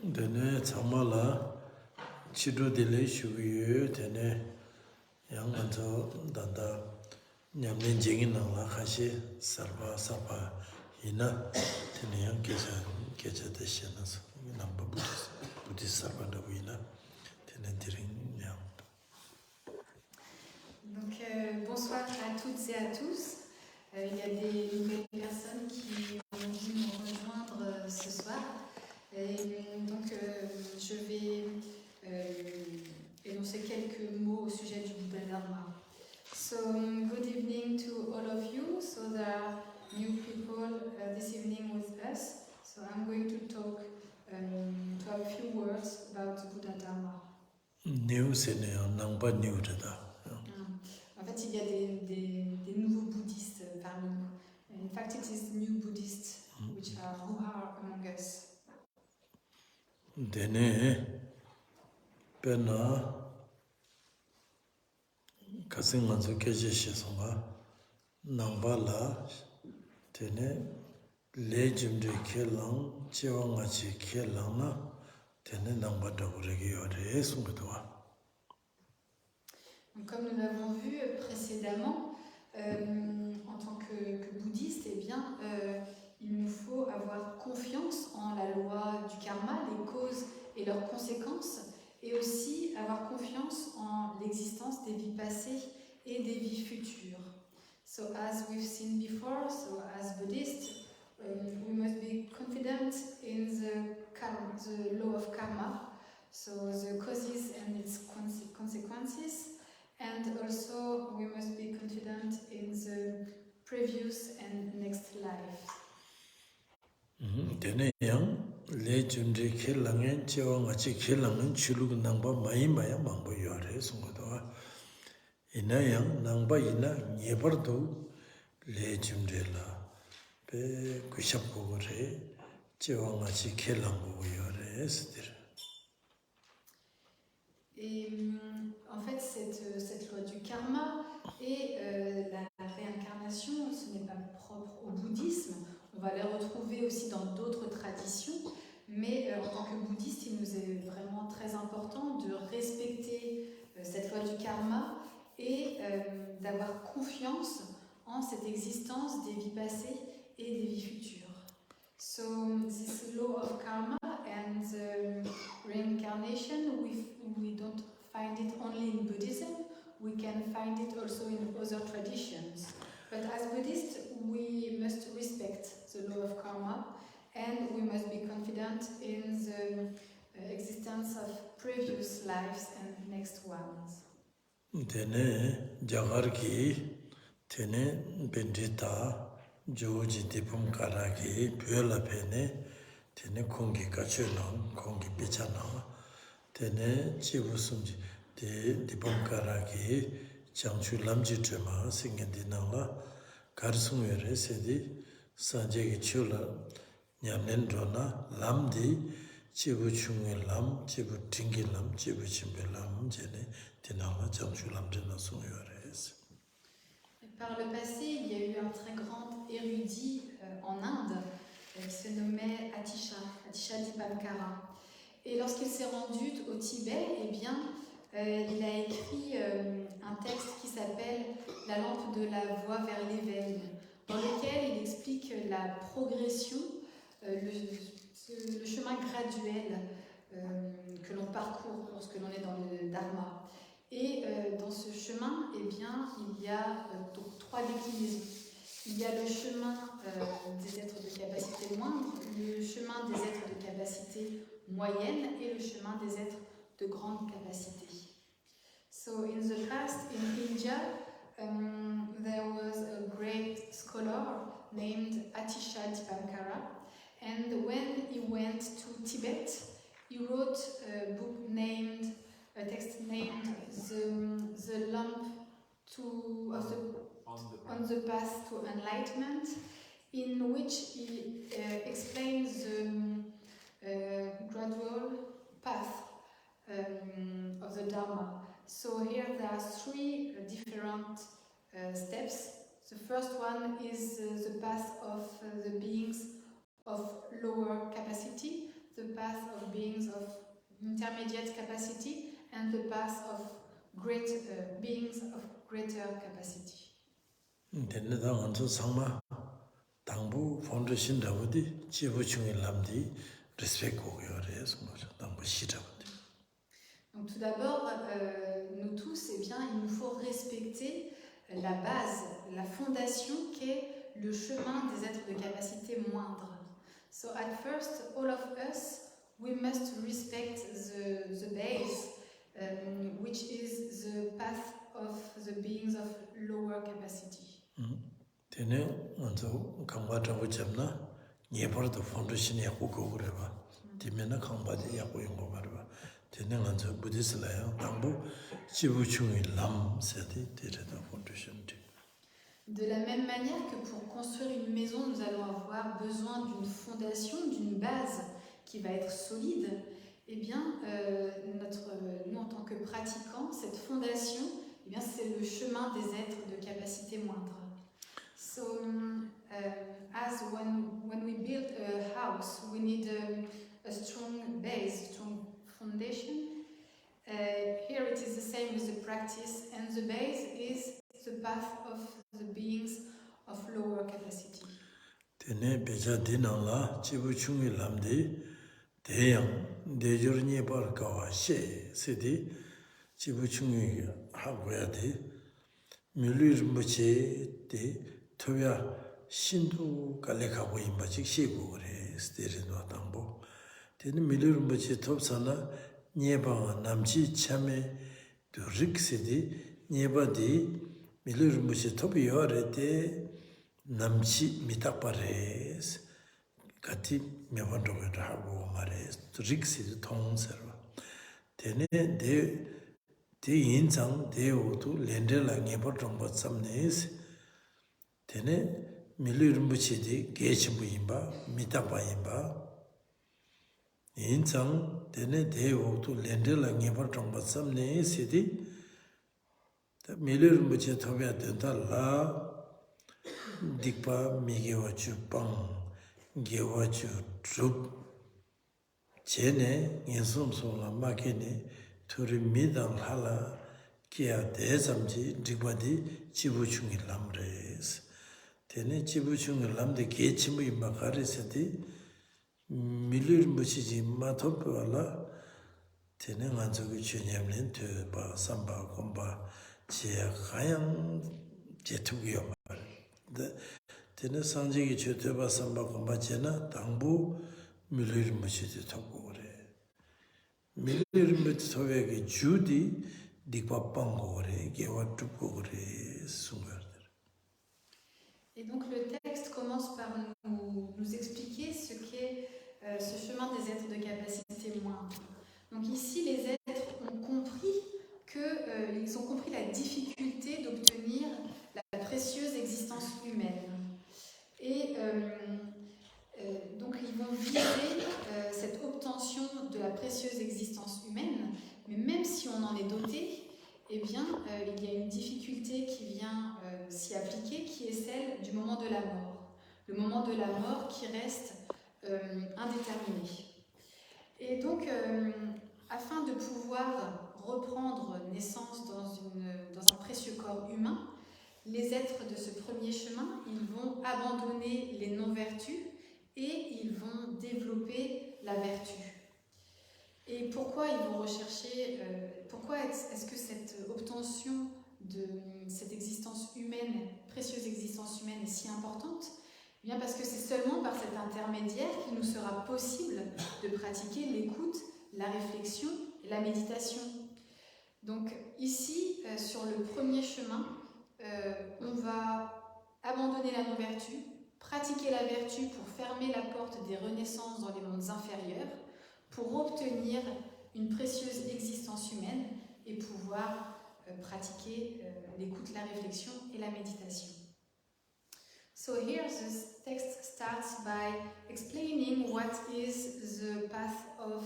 Dene Tamala Chidu Dele Shuyu, Tene Yang Anto Danda Nyamlin Jingin La Hashi Sarva Sapa Ina Tene Yang Keja de Shenas Namba Buddhist Sarva de Wina Tene Diring Yang. Donc bonsoir à toutes et à tous. Il y a des nouvelles personnes qui ont dû nous rejoindre ce soir. Et donc je vais énoncer quelques mots au sujet du Bouddha Dharma. So good evening to all of you. So there are new people this evening with us. So I'm going to talk to have a few words about the Buddha Dharma. New Sene Nangba New Tada. En fait, il y a des nouveaux bouddhistes parmi nous. In fact, it is new Buddhists who are among us. Dene Pena Kasing Manzo Keja Shesonga Nambala Tene Legend Kelang Chiwangachi Kelanga Tene Namba Daburegi Yore Sungatoa. Comme nous l'avons vu précédemment, en tant que bouddhiste, eh bien, il nous faut avoir confiance en la loi du karma, les causes et leurs conséquences, et aussi avoir confiance en l'existence des vies passées et des vies futures. So as we've seen before, so as Buddhists, we must be confident in the law of karma, so the causes and its consequences. And also we must be confident in the previous and next life. Dene yang legend Kelangan Chiwangachi Kelangan Chuluk Namba Maimaya Mambo Yore Sungatoa. Ina yang Namba Ina Nyebardo legend la Pe Kushapore Chiwangachi Kelango Yore Sidir. Et en fait, cette loi du karma et la réincarnation, ce n'est pas propre au bouddhisme. On va les retrouver aussi dans d'autres traditions. Mais en tant que bouddhiste, il nous est vraiment très important de respecter cette loi du karma et d'avoir confiance en cette existence des vies passées et des vies futures. So this law of karma and reincarnation, we don't find it only in Buddhism, we can find it also in other traditions. But as Buddhists, we must respect the law of karma and we must be confident in the existence of previous lives and next ones. Tene Jagarki Tene Bendita Joji Dipum Karaki Puela Pene Tene Kongi Kachunan Kongi Pichana Tene Chibusumji De Dipum Karaki Changchu Lamji Trema Singedinala Karsumere Sedi Sanjegi Chula Nyamnendrona Lamdi Chibu Chungi Lam Chibu Tingi Lam Chibu Chimbe Lam Jene Par le passé, il y a eu un très grand érudit en Inde qui se nommait Atisha Dipankara. Et lorsqu'il s'est rendu au Tibet, eh bien, il a écrit un texte qui s'appelle « La lampe de la voie vers l'éveil », dans lequel il explique la progression, le chemin graduel que l'on parcourt lorsque l'on est dans le Dharma. Et dans ce chemin, eh bien, il y a donc 3 déclinaisons. Il y a le chemin des êtres de capacité moindre, le chemin des êtres de capacité moyenne et le chemin des êtres de grande capacité. So in the past, in India, there was a great scholar named Atisha Dipankara, and when he went to Tibet, he wrote a book named a text named the lamp on the path to enlightenment, in which he explains the gradual path of the Dharma. So here there are 3 different steps. The first one is the path of the beings of lower capacity, the path of beings intermediate capacity and the path of great beings of greater capacity. tene da nganzo sangma 당부 펀드신 다우디 지부충의 남디 respect 고요래 정말 당부 시작인데. Donc tout d'abord, nous tous, eh bien, il nous faut respecter la base, la fondation qu'est le chemin des êtres de capacité moindre. So at first, all of us, we must respect the base, which is the path of the beings of lower capacity. tene nganzo 강바다고 잡나 예버도 펀드신 약고 그래 봐. 디면은 강바디 약고 연거 말아. tene nganzo 부디슬라요. 당부 지부충의 남세디 데려다 펀드신. De la même manière que pour construire une maison, nous allons avoir besoin d'une fondation, d'une base qui va être solide, eh bien, nous en tant que pratiquants, cette fondation, eh bien, c'est le chemin des êtres de capacité moindre. So, as when we build a house, we need a strong base, strong foundation. Here it is the same with the practice, and the base is the path of the beings of lower capacity. tene beja dinangla 지부충의 남디 대양 내절니 벌가와 셰 세디 지부충의 하고야 돼 밀리르무체 데 토야 신도 갈래가고 임바직 시고 그래 스테르노 당보 tene 밀리르무체 톱사나 니에바 남지 참에 릭세디 니에바디 밀리르무체 톱이 요래데 남치 미탁바레스 같이 메반도가 하고 말해서 릭시도 통서로 되네 대 인상 대오도 렌델랑에 버정 버sam네스 되네 밀리르무치디 게치부임바 미탁바임바 인상 되네 대오도 렌델랑에 버정 버sam네스디 밀리르무치 토비아 된다라 딕바 미게와주 빵 게와주 쭉 제네 인솜소라 마케네 투리 미당 할라 기아 대삼지 딕바디 지부충이 람레스 테네 지부충이 람데 게치무이 마카레세디 밀르무치지 마토바라 테네 만족이 주념는 되바 삼바 곰바 제 가양 제투기요 tene sanjigi che teba samba komba chena tangbu milir muchiti togo gore. Milir muchiti togo judi dikpa pango gore, gewa tupo gore, sungar. Et donc le texte commence par nous expliquer ce qu'est ce chemin des êtres de capacité moindre. Donc ici, les êtres ont compris ils ont compris la difficulté d'obtenir la précieuse existence humaine. Et donc ils vont viser cette obtention de la précieuse existence humaine, mais même si on en est doté, eh bien, il y a une difficulté qui vient s'y appliquer, qui est celle du moment de la mort. Le moment de la mort qui reste indéterminé. Et donc, afin de pouvoir reprendre naissance dans un précieux corps humain, les êtres de ce premier chemin, ils vont abandonner les non-vertus et ils vont développer la vertu. Et pourquoi ils vont rechercher, pourquoi est-ce que cette obtention de cette existence humaine, précieuse existence humaine est si importante? Eh bien parce que c'est seulement par cet intermédiaire qu'il nous sera possible de pratiquer l'écoute, la réflexion et la méditation. Donc ici, sur le premier chemin, on va abandonner la non-vertu, pratiquer la vertu pour fermer la porte des renaissances dans les mondes inférieurs, pour obtenir une précieuse existence humaine et pouvoir pratiquer l'écoute, la réflexion et la méditation. So here the text starts by explaining what is the path of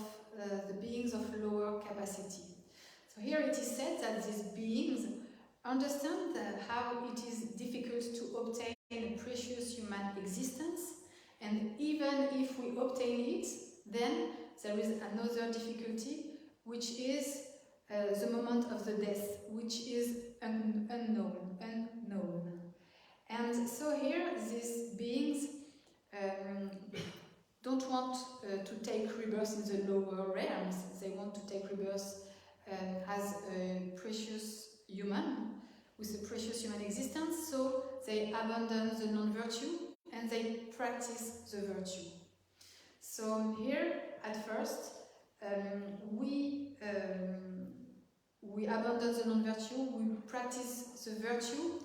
the beings of lower capacity. So here it is said that these beings understand how it is difficult to obtain a precious human existence, and even if we obtain it, then there is another difficulty, which is the moment of the death, which is unknown. And so here, these beings don't want to take rebirth in the lower realms. They want to take rebirth as a precious human, with a precious human existence, so they abandon the non-virtue and they practice the virtue. So here, at first, we abandon the non-virtue, we practice the virtue,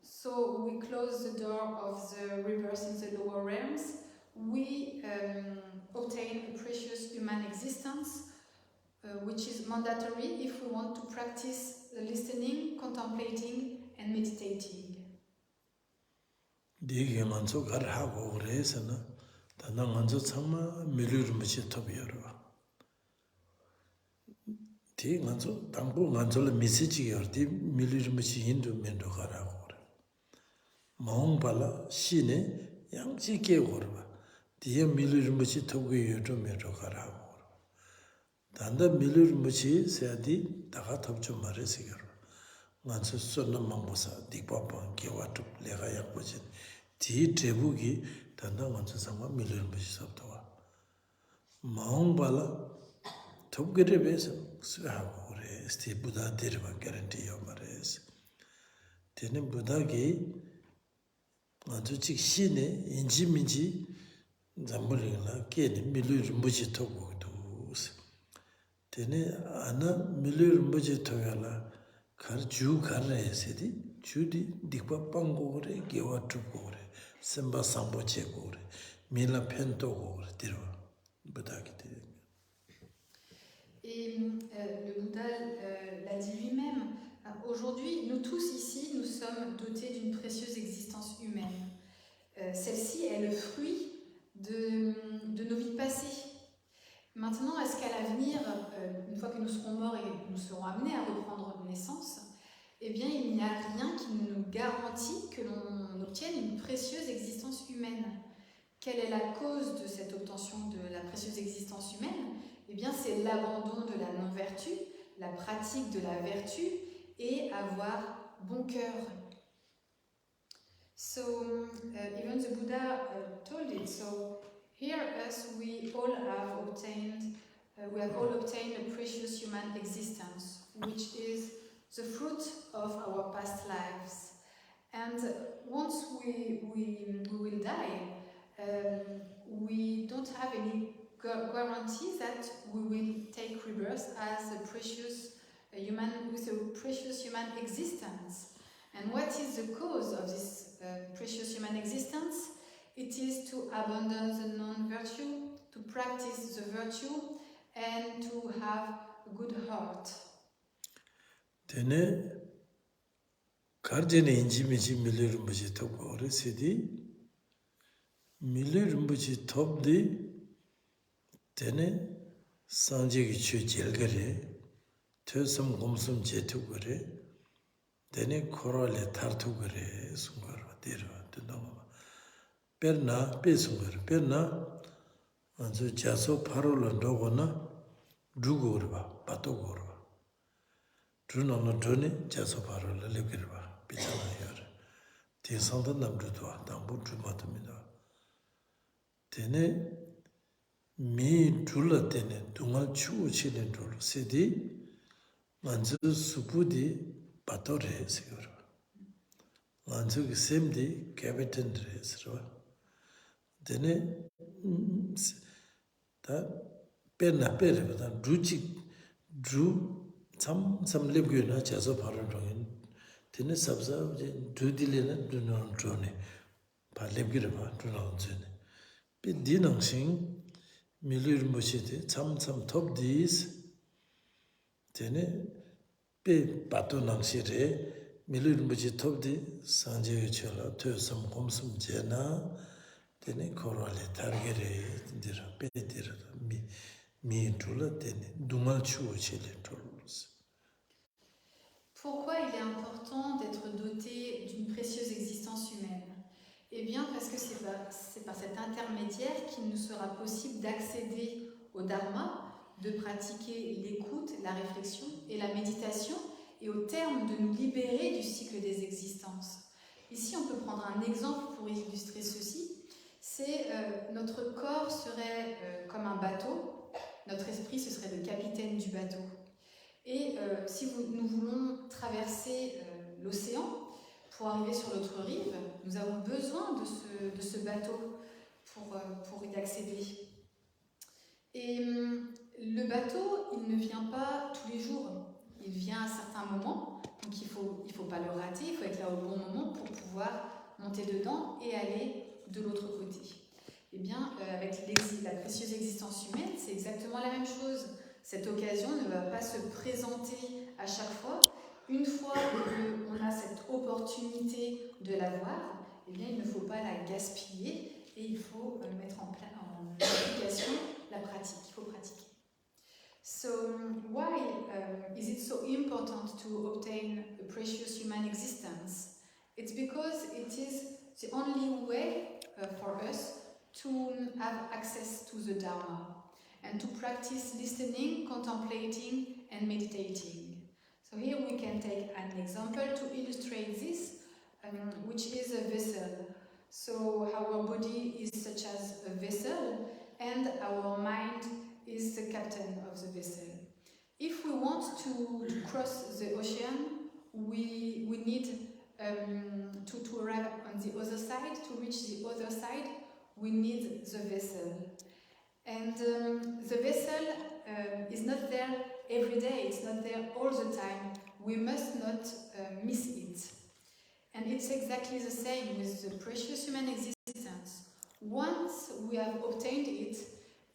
so we close the door of the rebirth in the lower realms, we obtain a precious human existence, which is mandatory if we want to practice listening, contemplating, and meditating. Digi manzo gar hago resana, tanda manzo tsama milur michi tobiyarwa. Di manzo tangbo manzo la misi chiyor di milur michi hindu mendo gar hago re. Maung pala shine yang chi ke gorwa. Diya milur michi tobiyo to mendo gar hago re. Tanda milur michi sayadi daga tobcho mare sigarwa. Manzo sonna mambosa dikpapa gewa tuk lega yakbochin. Di trebugi tanda manzo sama milur michi sabtawa. Maung pala topgere besa suhago re. Sti Buddha derva guarantee yomares. Tene Buddha ki manzo chik shine inji minji zamburingla kene milur michi tobo dus. Tene ana milur michi toyala kar juu karra esedi, juu di dikpa pango gore, gewa tupo gore, semba sambo che gore, mila pento gore, dirwa, Buddha ki dire. Et le Bouddha l'a dit lui-même, aujourd'hui, nous tous ici, nous sommes dotés d'une précieuse existence humaine. Celle-ci est le fruit de nos vies passées. Maintenant, est-ce qu'à l'avenir, une fois que nous serons morts et nous serons amenés à reprendre naissance, eh bien, il n'y a rien qui nous garantit que l'on obtienne une précieuse existence humaine. Quelle est la cause de cette obtention de la précieuse existence humaine? Eh bien, c'est l'abandon de la non-vertu, la pratique de la vertu et avoir bon cœur. So, even the Buddha told it. So, here us, we have all obtained a precious human existence, which is the fruit of our past lives. And once we will die, we don't have any guarantee that we will take rebirth as a precious human with a precious human existence. And what is the cause of this precious human existence? It is to abandon the non-virtue, to practice the virtue, and to have a good heart. Tene karjene inji michi milur michi top gore sedi, milur michi top di tene sanje ki chu jelgare, tösam gomsum jetu gore, tene kora le tartu gore sungarwa dirwa tundama. Perna pe sungar, perna anzo jaso paro landogo na drugo gorwa, pato gorwa. Druno na drone jaso paro la lebgirwa, pichana yore. Te santa namdudwa, dambu drumatamida. Tene mi drula tene dungal chu chile drulu sedi manzu supu di pato re sigurwa. Manzu ki sem di captain re sigurwa. Tene ta perna perwa ta dru sam lebgyo na jaso paro drongin. Tene sabza dru dile na druno drone. Pa lebgirwa druno drone. Pe di nangsing milur mochi de sam top dis tene pe pato nangsi re milur mochi top di sanje chola to sam komsum jena tene korale targere dira pe dira mi drula tene dungal chuo chile drulus. Pourquoi il est important d'être doté d'une précieuse existence humaine? Eh bien, parce que c'est par cet intermédiaire qu'il nous sera possible d'accéder au Dharma, de pratiquer l'écoute, la réflexion et la méditation, et au terme de nous libérer du cycle des existences. Ici, on peut prendre un exemple pour illustrer ceci. C'est notre corps serait comme un bateau, notre esprit ce serait le capitaine du bateau. Et si nous voulons traverser l'océan pour arriver sur l'autre rive, nous avons besoin de ce bateau pour y accéder. Et le bateau, il ne vient pas tous les jours, il vient à certains moments, donc il faut pas le rater, il faut être là au bon moment pour pouvoir monter dedans et aller de l'autre côté. Eh bien, avec la précieuse existence humaine, c'est exactement la même chose. Cette occasion ne va pas se présenter à chaque fois. Une fois qu'on a cette opportunité de la voir, eh bien, il ne faut pas la gaspiller et il faut mettre en application la pratique. Il faut pratiquer. So, why is it so important to obtain a precious human existence? It's because it is the only way for us to have access to the Dharma and to practice listening, contemplating, and meditating. So here we can take an example to illustrate this, which is a vessel. So our body is such as a vessel, and our mind is the captain of the vessel. If we want to cross the ocean, we need to arrive on the other side. To reach the other side, we need the vessel. And the vessel is not there every day, it's not there all the time. We must not miss it. And it's exactly the same with the precious human existence. Once we have obtained it,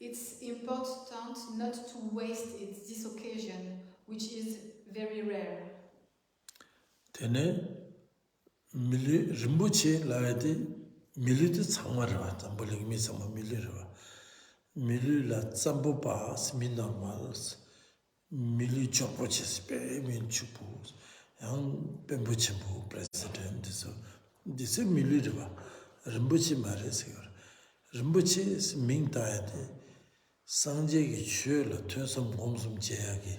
it's important not to waste it, this occasion, which is very rare. Tene mili rimbuchi laade mili de tsangmarwa tamboling mi sama mili rwa. Mili la tsambo pa smi normals. Mili chopoche spe min chupu. Yang pembuchimbu president diso mili rwa. Rimbuchi mare sigur. Rimbuchi ming taade sanje ki chue la tuensam gomsum jeyagi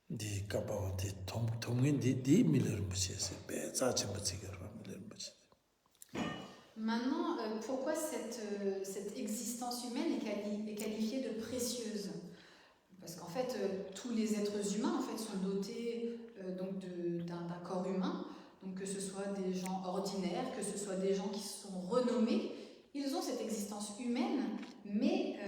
di kapawa di tongin di mili rimbuchi se be zachimbu tsigarwa mili rimbuchi. Maintenant, pourquoi cette existence humaine est qualifiée de précieuse? Parce qu'en fait, tous les êtres humains en fait, sont dotés d'un corps humain, donc que ce soit des gens ordinaires, que ce soit des gens qui sont renommés, ils ont cette existence humaine, mais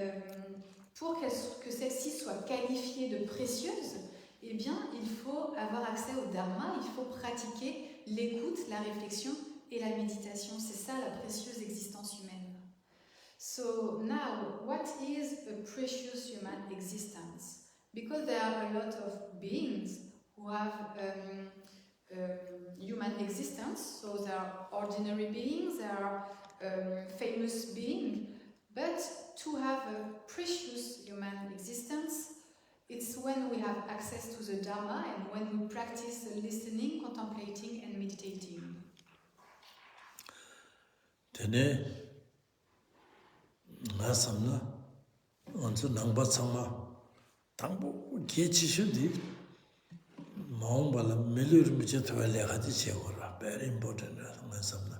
pour que celle-ci soit qualifiée de précieuse, eh bien, il faut avoir accès au Dharma, il faut pratiquer l'écoute, la réflexion et la méditation. C'est ça la précieuse existence humaine. So now, what is a precious human existence? Because there are a lot of beings who have human existence, so there are ordinary beings, there are famous beings, but to have a precious human existence, it's when we have access to the Dharma and when we practice listening, contemplating and meditating. Tene nga samna onzu nangba tsangma tangbo gechishu di maungbala melur mbiche tuwa lega di chegora. Very important nga samna.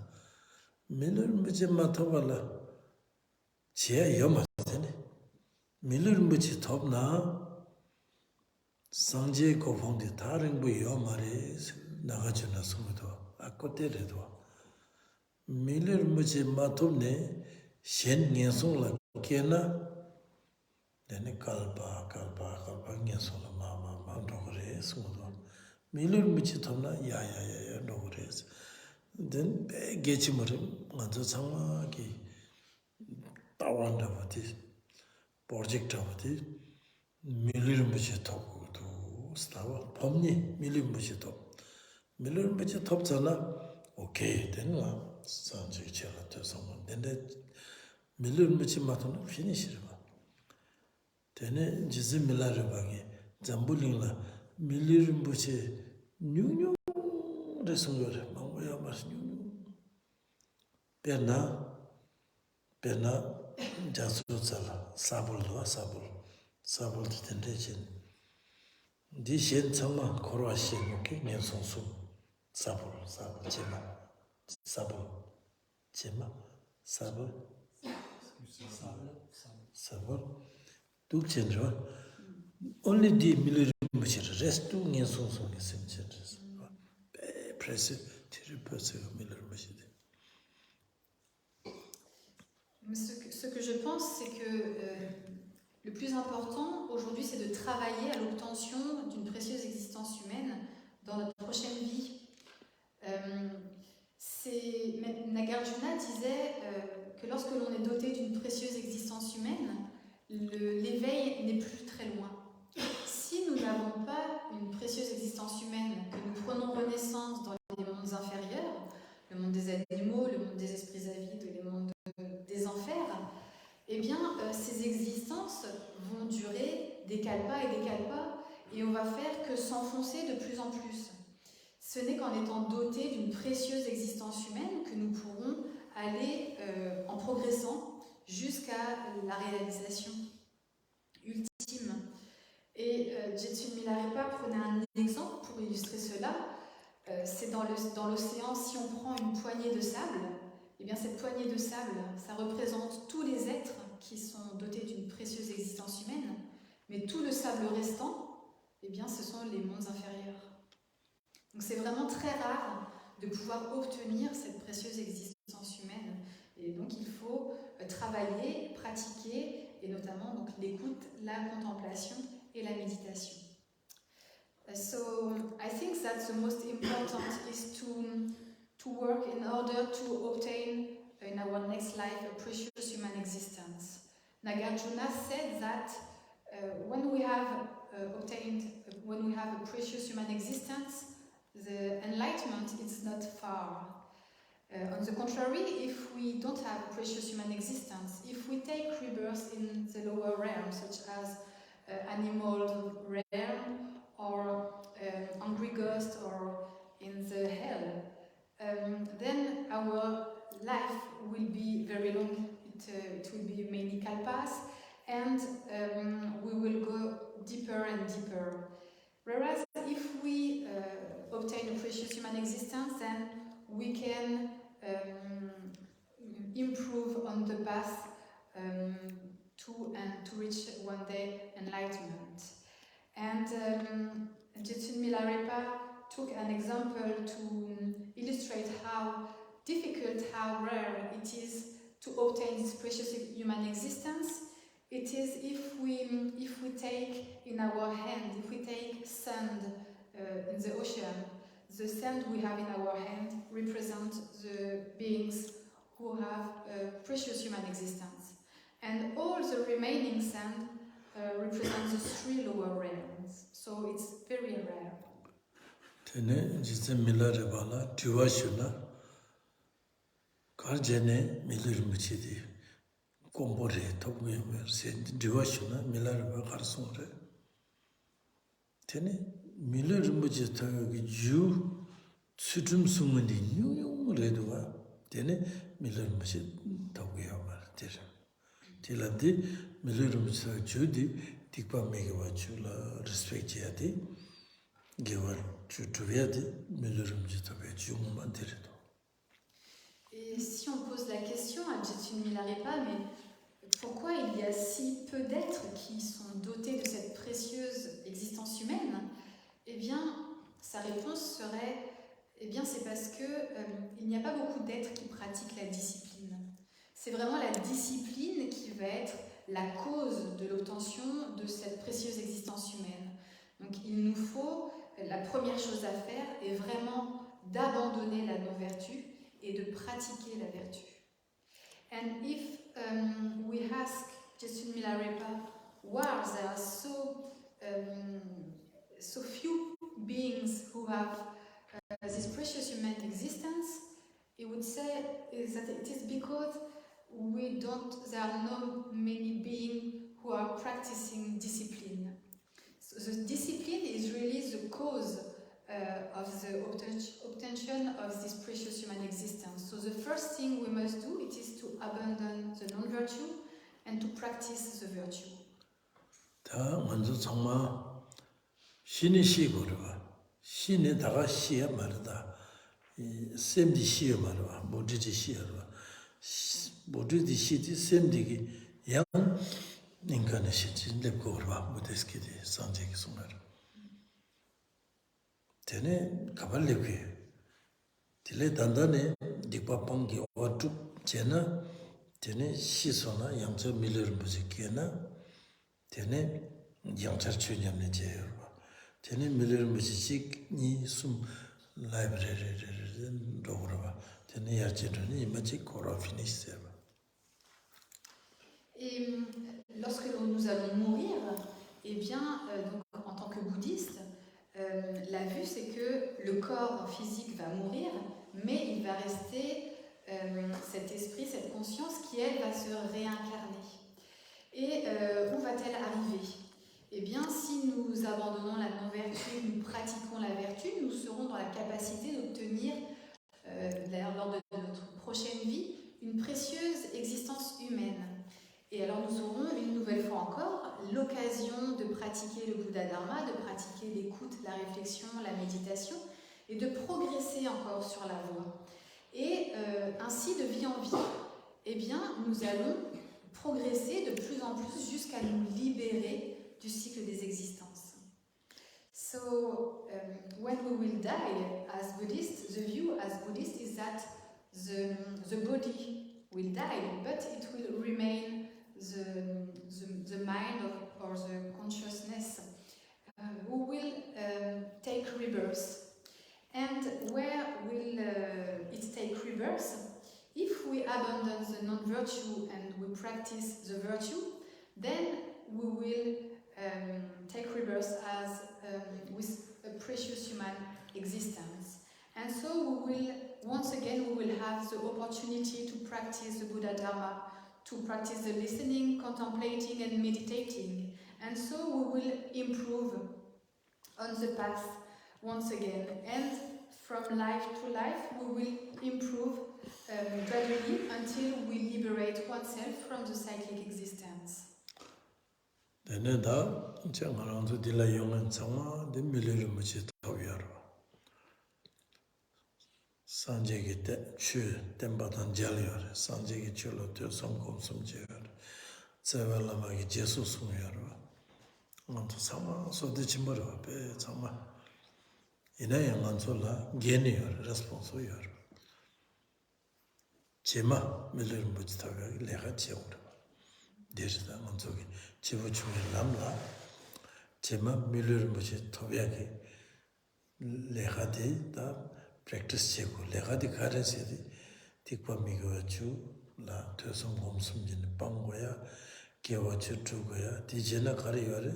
Melur mbiche matawala chea yoma tene. Melur mbiche topna sanje kofongdi taringbo yoma re nagachuna sumuto akote redwa. Melur mbiche matopne shen nyensong la kena dene kalpa nyensong la ma ndogore sumuto. Melur mbiche topna ya ndogore. Den be gechimore nganzo changma ki tawanda wati project wati melur mbiche topu tu stawa pomni melur mbiche top. Melur mbiche top chana okay denwa sanji chela to someone dende melur mbiche matona finish riba. Dene jizi milare bagi zambuling la melur mbiche nyu resungore mangwa mas nyu pena jasu tsala sabul sabul tende chen di shen chama korwa shen okay nyen song sum sabul chema sabul duk chen ro only di milir machir rest tu nyen song sum sim chen presse tiri presse milir machir. Ce que je pense, c'est que le plus important aujourd'hui, c'est de travailler à l'obtention d'une précieuse existence humaine dans notre prochaine vie. Nagarjuna disait que lorsque l'on est doté d'une précieuse existence humaine, l'éveil n'est plus très loin. Si nous n'avons pas une précieuse existence humaine, que nous prenons renaissance dans les mondes inférieurs, le monde des animaux, le monde des esprits avides, les mondes des enfers, eh bien, ces existences vont durer des kalpas, et on va faire que s'enfoncer de plus en plus. Ce n'est qu'en étant dotés d'une précieuse existence humaine que nous pourrons aller en progressant jusqu'à la réalisation ultime. Et Jetsun Milarepa prenait un exemple pour illustrer cela. C'est dans l'océan, si on prend une poignée de sable, eh bien cette poignée de sable, ça représente tous les êtres qui sont dotés d'une précieuse existence humaine, mais tout le sable restant, eh bien ce sont les mondes inférieurs. Donc c'est vraiment très rare de pouvoir obtenir cette précieuse existence humaine. Et donc il faut travailler, pratiquer, et notamment donc l'écoute, la contemplation et la méditation. So I think that the most important is to work in order to obtain in our next life a precious human existence. Nagarjuna said that when we have a precious human existence, the enlightenment is not far. On the contrary, if we don't have a precious human existence, if we take rebirth in the lower realm, such as animal realm or hungry ghost or in the hell, then our life will be very long. It will be many kalpas, and we will go deeper and deeper. Whereas if we obtain a precious human existence, then we can improve on the path to reach one day enlightenment. And Jetsun Milarepa took an example to illustrate how difficult, how rare it is to obtain this precious human existence. It is if we take in our hand, if we take sand in the ocean, the sand we have in our hand represents the beings who have a precious human existence. And all the remaining sand represents the three lower realms. So it's very rare. Tene jitse milare bala diwashuna karjene milir mchidi kombore topwe merse diwashuna milare ba karsore. Tene milir mchita gi ju tsudum sumandi nyung redwa tene milir mchid topwe amar tir. Tilandi milir mchita judi tikpa megewa chula respect yadi gewar chutuviadi milir mchita be jungman tirdo. Et si on pose la question à Jetsun Milarepa, mais pourquoi il y a si peu d'êtres qui sont dotés de cette précieuse existence humaine? Eh bien, sa réponse serait, eh bien, c'est parce que il n'y a pas beaucoup d'êtres qui pratiquent la discipline. C'est vraiment la discipline qui va être la cause de l'obtention de cette précieuse existence humaine. Donc, il nous faut, la première chose à faire est vraiment d'abandonner la non-vertu et de pratiquer la vertu. And if we ask Jetsun Milarepa why there are so few beings who have this precious human existence, he would say is that it is because there are not many beings who are practicing discipline. So the discipline is really the cause of the obtention of this precious human existence. So the first thing we must do, it is to abandon the non-virtue and to practice the virtue. 다 먼저 정말 신이 시고르와 신이 다가 시야 말이다. 이 샘디 시야 말이와 모두지 시야와 모두지 시디 샘디기 양 인간의 시지 lep고르와 모데스키디 상제기 송말. 되네 가발레게 딜레 단단에 딕바방기 어두 제나 되네 시소나 양저 밀르르 부지케나 되네 양저 추념네 제요 되네 밀르르 부지직 니숨 라이브러리를 로그라바 되네 야제르니 이마지 코라 피니스세. Et lorsque nous allons mourir, eh bien, donc, en tant que bouddhiste, la vue, c'est que le corps physique va mourir, mais il va rester cet esprit, cette conscience qui, elle, va se réincarner. Et où va-t-elle arriver? Eh bien, si nous abandonnons la non-vertu, nous pratiquons la vertu, nous serons dans la capacité d'obtenir, lors de notre prochaine vie, une précieuse existence humaine. Et alors nous aurons une nouvelle fois encore l'occasion de pratiquer le Bouddha Dharma, de pratiquer l'écoute, la réflexion, la méditation et de progresser encore sur la voie. Et ainsi de vie en vie, eh bien nous allons progresser de plus en plus jusqu'à nous libérer du cycle des existences. So when we will die as Buddhists, the view as Buddhists is that the body will die, but it will remain the mind or the consciousness who will take rebirth. And where will it take rebirth? If we abandon the non-virtue and we practice the virtue, then we will take rebirth as with a precious human existence. And so we will, once again, we will have the opportunity to practice the Buddha Dharma, to practice the listening, contemplating and meditating. And so we will improve on the path once again. And from life to life, we will improve gradually until we liberate oneself from the cyclic existence. 내내다 장하랑도 딜라 용은 정말 내 밀레를 무지 더위하러 산제기 때추 템바단 잘려요 산제기 줄로 더 성공숨지요 제발라마기 제수 숨이요 먼저 상마 소대지 뭐라 배 정말 이내 양안솔라 게니요 레스폰소요 제마 밀레를 무지 더위 내가 지오라 대시다 먼저기 지부 중에 남라 제마 밀르르 뭐지 토비하게 레가디 다 프랙티스 제고 레가디 가르세디 틱바 미고주 라 төсөн 곰숨진 빵고야 개워주 주고야 디제나 가리요레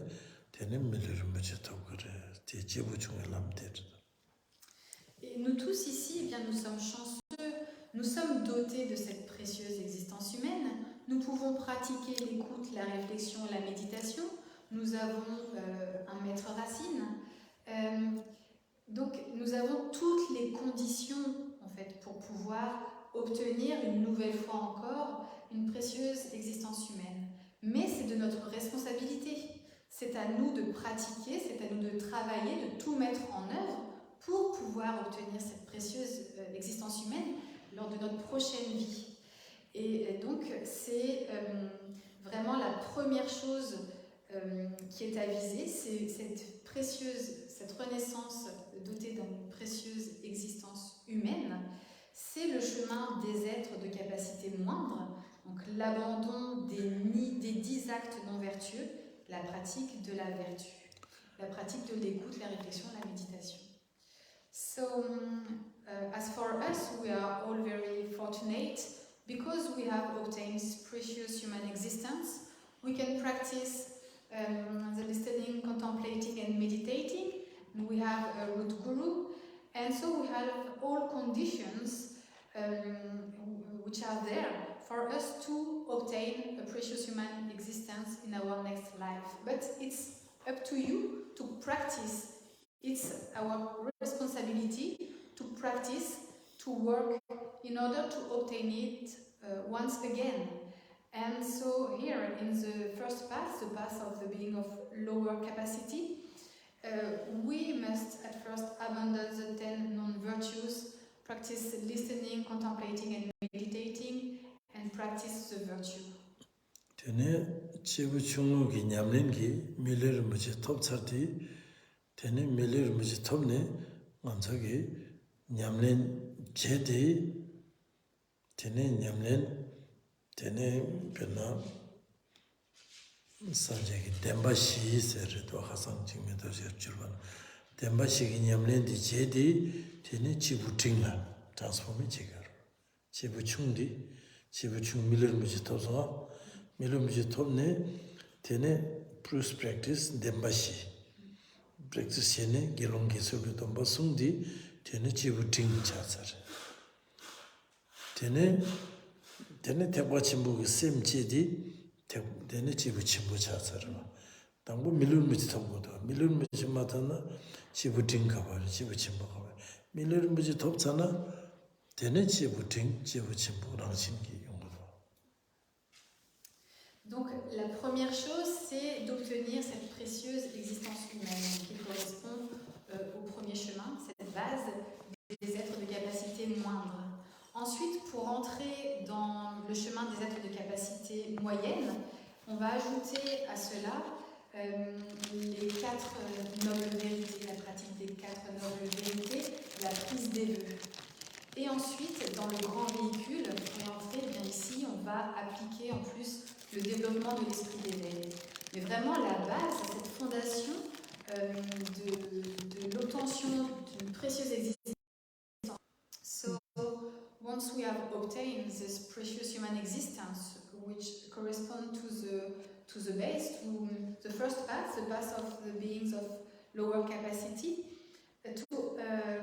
되는 밀르르 뭐지 토그레 디 지부 중에 남데. Et nous tous ici, eh bien, nous sommes chanceux, nous sommes dotés de cette précieuse existence humaine. Nous pouvons pratiquer l'écoute, la réflexion, la méditation. Nous avons un maître racine. Donc nous avons toutes les conditions en fait, pour pouvoir obtenir une nouvelle fois encore une précieuse existence humaine. Mais c'est de notre responsabilité. C'est à nous de pratiquer, c'est à nous de travailler, de tout mettre en œuvre pour pouvoir obtenir cette précieuse existence humaine lors de notre prochaine vie. Et donc, c'est vraiment la première chose qui est avisée, c'est cette renaissance dotée d'une précieuse existence humaine. C'est le chemin des êtres de capacité moindre, donc l'abandon des 10 actes non vertueux, la pratique de la vertu, la pratique de l'écoute, la réflexion, la méditation. So, as for us, we are all very fortunate. Because we have obtained this precious human existence, we can practice the listening, contemplating and meditating. And we have a root guru, and so we have all conditions which are there for us to obtain a precious human existence in our next life. But it's up to you to practice. It's our responsibility to practice, to work in order to obtain it once again. And so here in the first path, the path of the being of lower capacity, we must at first abandon the 10 non-virtues, practice listening, contemplating and meditating, and practice the virtue. Tene chibu chungu ki nyamlen ki milir muji top charti, tene milir muji top ne nganzo ki nyamlen jedi, tene nyamlen, tene pena sanje ki demba shi seri to hasang chingme to sher churban. Demba shi ki nyamlen di jedi, tene chibu chingla transforme chigar. Chibu chung di, chibu chung milir muji top so, milir muji top ne, tene prus practice demba shi. Practice yene gelong geso ki tomba sung di, tene chibu ting chasar. Tene tekwa chimbu ki sem che di, tene chibu chimbu chasar. Tangbo milir muji top godo. Milir muji matana chibu ting kabar, chibu chimbu kabar. Milir muji top chana, tene chibu ting, chibu chimbu rangshin ki yungodo. Donc la première chose, c'est d'obtenir cette précieuse existence humaine qui correspond au premier chemin, cette base des êtres de capacité moindre. Ensuite, pour entrer dans le chemin des êtres de capacité moyenne, on va ajouter à cela les 4 nobles vérités, la pratique des 4 nobles vérités, la prise des vœux. Et ensuite, dans le grand véhicule, pour entrer, eh bien ici, on va appliquer en plus le développement de l'esprit d'éveil. Mais vraiment, la base, cette fondation de l'obtention d'une précieuse existence. So, once we have obtained this precious human existence, which correspond to the base, to the first path, the path of the beings of lower capacity, to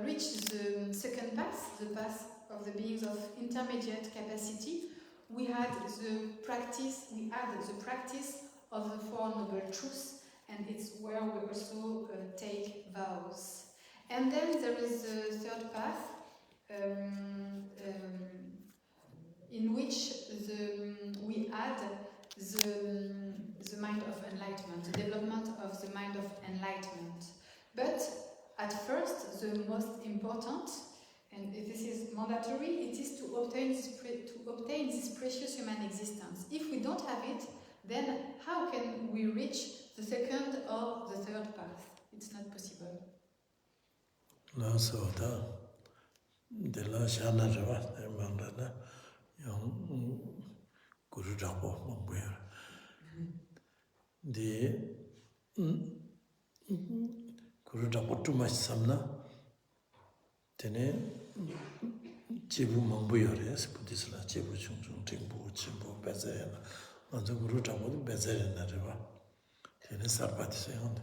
reach the second path, the path of the beings of intermediate capacity, we add the practice of the Four Noble Truths, and it's where we also take vows. And then there is the third path, in which we add the mind of enlightenment, the development of the mind of enlightenment. But at first, the most important, and this is mandatory, it is to obtain this precious human existence. If we don't have it, then how can we reach the second or the third path? It's not possible. No, so de la shana rava, de mandana, young Guru Rabo, Mumbuya. The Guru Rabo too much samna, tene Chibu Mambuyores, Buddhisla, Chibu Chung Chung, Timbu, Chimbu, Bezayana, and the Guru Rabo, Bezayana River. Tene Sarvati Sayand,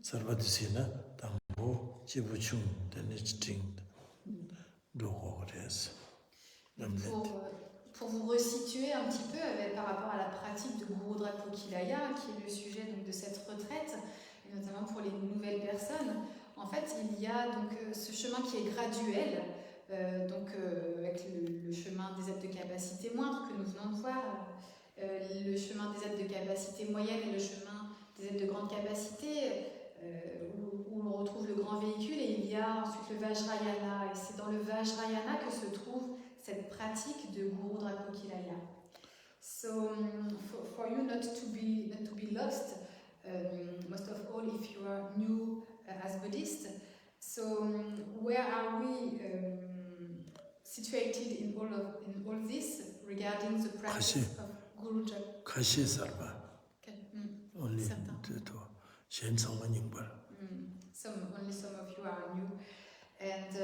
Sarvatisina, Tambo, Chibu Chung, the next thing. Pour vous resituer un petit peu par rapport à la pratique de Guru Drakokilaya, qui est le sujet donc, de cette retraite, et notamment pour les nouvelles personnes, en fait, il y a donc ce chemin qui est graduel, avec le chemin des êtres de capacité moindre que nous venons de voir, le chemin des êtres de capacité moyenne et le chemin des êtres de grande capacité, où on retrouve le grand véhicule, et il y a ensuite le Vajrayana, et c'est dans le Vajrayana que se trouve cette pratique de Guru Drakokilaya. So for you not to be lost, most of all if you are new as Buddhist, so where are we situated in all this regarding the practice of Guru Drakokilaya? Kashi Sarva. Only only some of you are new. And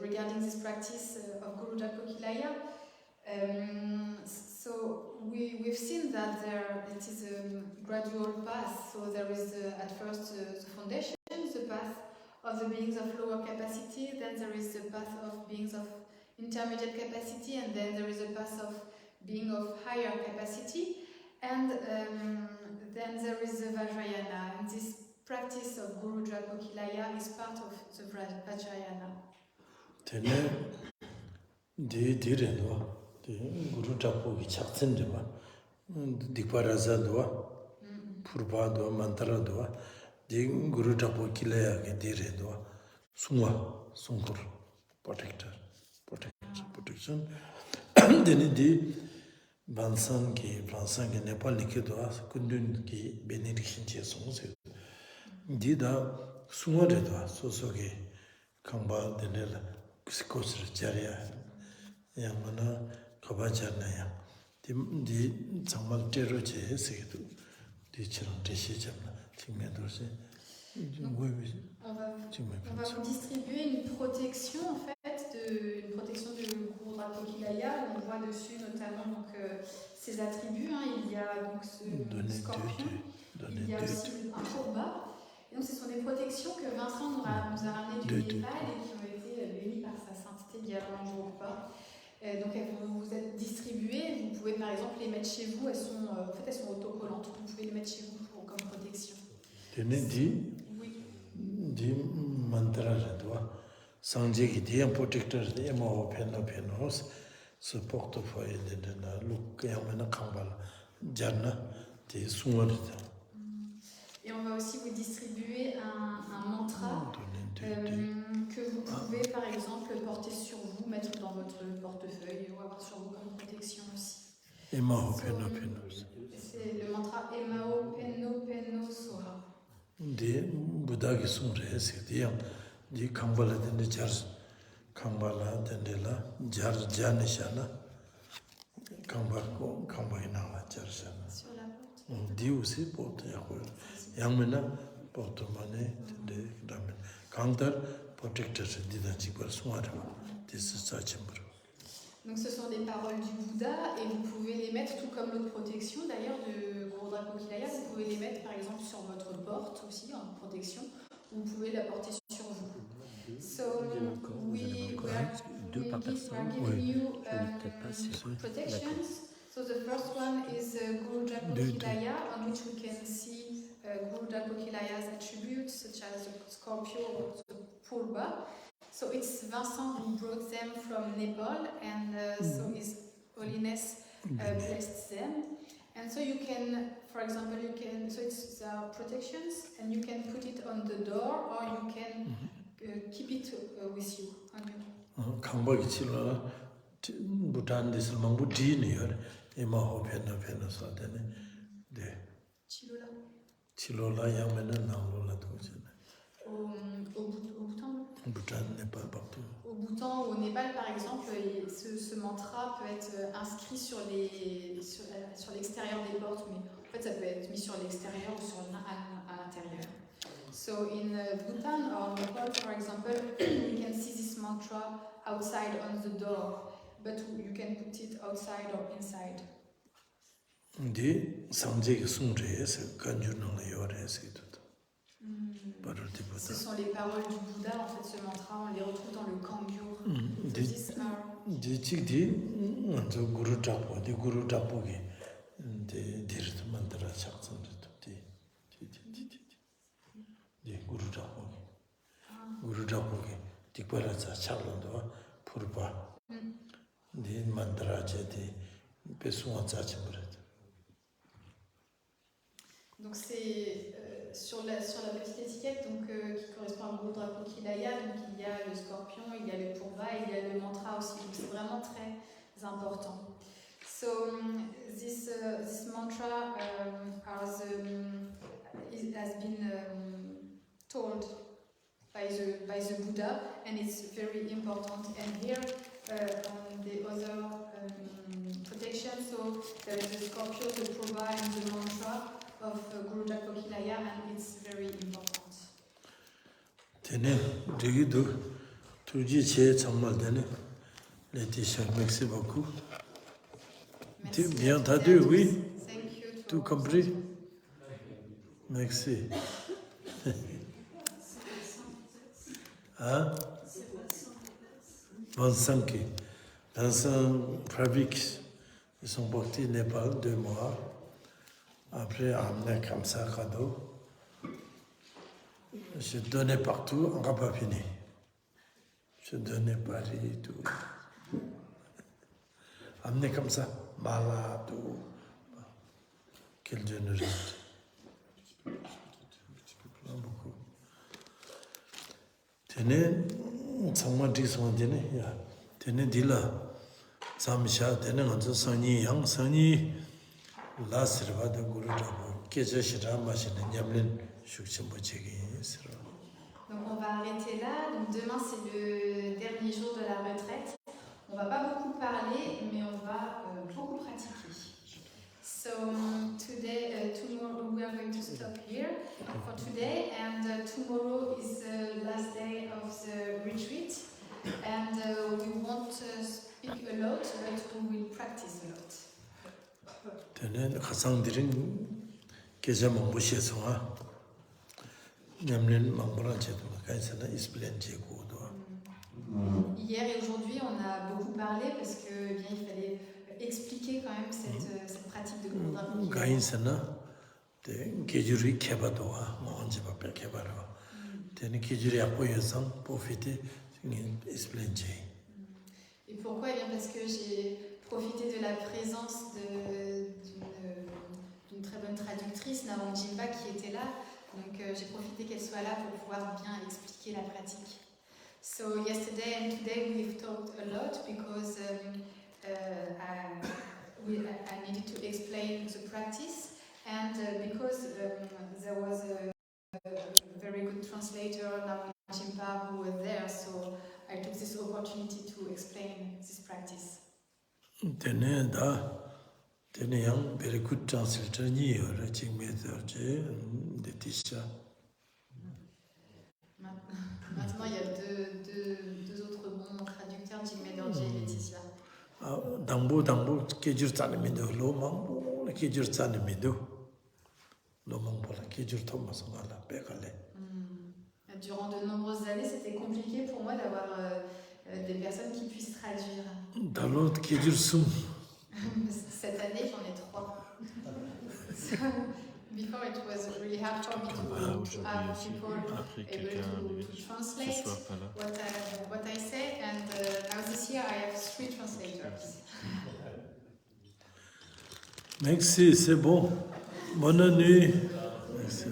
regarding this practice of Guru Drakokilaya, so we've seen that it is a gradual path. So there is at first the foundation, the path of the beings of lower capacity, then there is the path of beings of intermediate capacity, and then there is a path of being of higher capacity, and then there is the Vajrayana, and this practice of Guru Drakokilaya is part of the Vajrayana. Tene di direno Guru Tapu ki chaksen dewa, Dikparaza doa, Purba doa, Mantara doa, di Guru Tapu kilaya ki dire doa, Sungur, protection. Deni di Bansan ki Nepal niki doa, Kundun ki benediction che sungse. Di da Sungur doa, soso ki Kangba denela, Kusikosra Jarya, Yamana Kabajarnaya. Di 정말 때로 제 세계도 뒤처럼 대시잖아. 지금에도서 On va vous distribuer une protection en fait, une protection de Guru Drakkokilaya. On voit dessus notamment donc, ses attributs. Il y a donc ce scorpion, il y a aussi un pourba. Et donc ce sont des protections que Vincent nous a ramenées du Népal et qui ont été bénies par sa sainteté Gyalwang Drukpa. Donc elles vont vous être distribuées. Vous pouvez par exemple les mettre chez vous. Elles sont autocollantes. Vous pouvez les mettre chez vous comme protection. Di mantra doa sangje ki di protector de mo penos ce portefeuille de la look yamena kambal jarna di sungor. Et on va aussi vous distribuer un mantra que vous pouvez par exemple porter sur vous, mettre dans votre portefeuille ou avoir sur vous comme protection aussi. Emao penos. C'est le mantra Emao Penno Soha. Di Buddha ki sungre se di kambala dende jar kambala dende la jar jane shana kamba ina la jar shana. Sur la porte. Di aussi porte yakho yangmena porte mane dende damen kangtar protector di da jibar sungare di sa chimbar. Donc ce sont des paroles du Bouddha et vous pouvez les mettre tout comme l'autre protection d'ailleurs de Guru Drakkokilaya, vous pouvez les mettre par exemple sur votre porte aussi en protection, ou vous pouvez la porter sur vous. So we are giving you protections. So the first one is Guru Drakkokilaya, on which we can see Guru Drakkokilaya's attributes such as the Scorpio or the Purba. So it's Vincent who brought them from Nepal, and so His Holiness blessed them. And so you can, for example, so it's protections, and you can put it on the door, or you can keep it with you. 강박이 치료라 부탄 데서 망부 디니어 에마호 페나 사데네 네 치료라 야면은 나올라 도잖아. Au Bhoutan n'est pas partout. Au Bhoutan ou au Népal, par exemple, ce mantra peut être inscrit sur l'extérieur des portes, mais en fait, ça peut être mis sur l'extérieur ou à l'intérieur. So in Bhutan or Nepal, for example, you can see this mantra outside on the door, but you can put it outside or inside. Di samje sungre se kanjurna la yore se tout. Ce sont les paroles du Bouddha, en fait, ce mantra, on les retrouve dans le Kangyur. Di Guru Tapu, di Guru Tapu ki di dirt mantra chaksan di Guru Tapu ki. Guru Tapu ki dikpara cha chaklan purba. Di mantra che di pesuwa cha chimbarat. Donc c'est sur la petite étiquette donc, qui correspond à Guru Drakkokilaya, donc il y a le scorpion, il y a le purva et il y a le mantra aussi, donc c'est vraiment très important. So this mantra has been told by the Buddha, and it's very important. And here on the other protection, so there is the scorpion, the purva and the mantra of Guru Drakkokilaya, and it's very important. Tene, Rigidu, Tuji Che Chamal Dene, Laetitia, merci beaucoup. Merci. Bien entendu, oui. Thank you. Tout compris. Merci. Hein? Vansanki. Vincent Pravix, ils sont partis au Népal 2 mois. Après, amené comme ça, cadeau. Je donnais partout, on n'a pas fini. Je donnais Paris et tout. amené comme ça, malade ou quel Dieu nous reste. Pas beaucoup. Tenez, ça m'a dit son dîner, tenez, dit là, ça me chat, tenez, on se soigne, yang soigne, là, c'est le de Guru Rabu, qui est chez machine, Yamlin, Shukchimbochegi, Donc on va arrêter là. Donc demain c'est le dernier jour de la retraite. On va pas beaucoup parler, mais on va beaucoup pratiquer. So today, tomorrow we are going to stop here for today, and tomorrow is the last day of the retreat, and we won't speak a lot, but we will practice a lot. tenez, Khasangdirin, qui est mon boucher, Yamlin, Mambora, Kaisana, Isplin, Jeko. Hier et aujourd'hui, on a beaucoup parlé parce que eh bien, il fallait expliquer quand même cette pratique de Guru Rabu. Gainsana, Kejuri Kebadoa, Mohanjiba Kebara. Tene Kejuri Apoyazan, profiter, explain. Et pourquoi? Eh bien parce que j'ai profité de la présence d'une très bonne traductrice, Naon Jimba, qui était là. Donc j'ai profité qu'elle soit là pour pouvoir bien expliquer la pratique. So yesterday and today we've talked a lot because I needed to explain the practice, and because there was a very good translator, Naon Jimba, who was there, so I took this opportunity to explain this practice. Tene young, very good translator, or a ching method, the teacher. Maintenant, il y a deux autres bons traducteurs, Jim Medorje et Laetitia. Dambo, Kejur Tanamido, Lomambo, Kejur Tanamido, Lomambo, Kejur Thomas, la Pekale. Durant de nombreuses années, c'était compliqué pour moi d'avoir des personnes qui puissent traduire. Dans l'autre, Kejur Sum. Cette année, j'en ai 3. Before it was really hard for me to have people able to translate what I say, and now this year I have 3 translators. Merci, c'est bon. Bonne nuit. Merci.